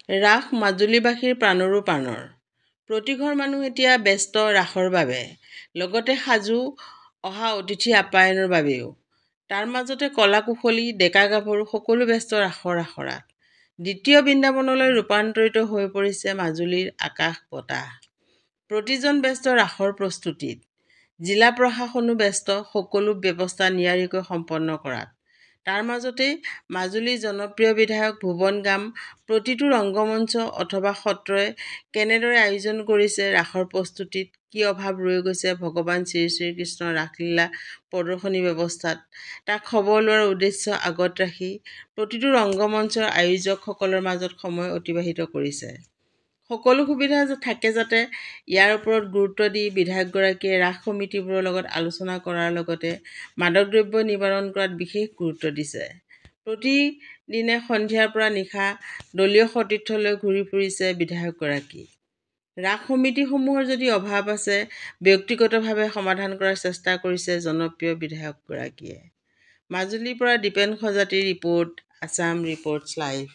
ৰাস মাজুলীবাসীৰ প্ৰাণৰো প্ৰাণৰ। প্ৰতিঘৰ মানুহ এতিয়া ব্যস্ত ৰাসৰ বাবে, লগতে সাজু অহা অতিথি আপ্যায়নৰ বাবেও। তাৰ মাজতে কলা কুশলী ডেকা গাভৰু সকলো ব্যস্ত ৰাসৰ আখৰাত। দ্বিতীয় বৃন্দাবনলৈ ৰূপান্তৰিত হৈ পৰিছে মাজুলীৰ আকাশ বতাহ। প্ৰতিজন ব্যস্ত ৰাসৰ প্ৰস্তুতিত। জিলা প্ৰশাসনো ব্যস্ত সকলো ব্যৱস্থা নিয়াৰিকৈ সম্পন্ন কৰাত। তাৰ মাজতে মাজুলীৰ জনপ্ৰিয় বিধায়ক ভুৱন গাম প্ৰতিটো ৰংগমঞ্চ অথবা সত্ৰই কেনেদৰে আয়োজন কৰিছে ৰাসৰ প্ৰস্তুতিত, কি অভাৱ ৰৈ গৈছে ভগৱান শ্ৰী শ্ৰীকৃষ্ণৰ ৰাসলীলা প্ৰদৰ্শনী ব্যৱস্থাত, তাক খবৰ লোৱাৰ উদ্দেশ্য আগত ৰাখি প্ৰতিটো ৰংগমঞ্চৰ আয়োজকসকলৰ মাজত সময় অতিবাহিত কৰিছে। সকলো সুবিধা থাকে যাতে ইয়াৰ ওপৰত গুৰুত্ব দি বিধায়কগৰাকীয়ে ৰাস সমিতিবোৰৰ লগত আলোচনা কৰাৰ লগতে মাদক দ্ৰব্য নিবাৰণ কৰাত বিশেষ গুৰুত্ব দিছে। প্ৰতিদিনে সন্ধিয়াৰ পৰা নিশা দলীয় সতীৰ্থলৈ ঘূৰি ফুৰিছে বিধায়কগৰাকী। ৰাস সমিতিসমূহৰ যদি অভাৱ আছে ব্যক্তিগতভাৱে সমাধান কৰাৰ চেষ্টা কৰিছে জনপ্ৰিয় বিধায়কগৰাকীয়ে। মাজুলীৰ পৰা দীপেন সজাতিৰ ৰিপৰ্ট, আছাম ৰিপৰ্টছ লাইভ।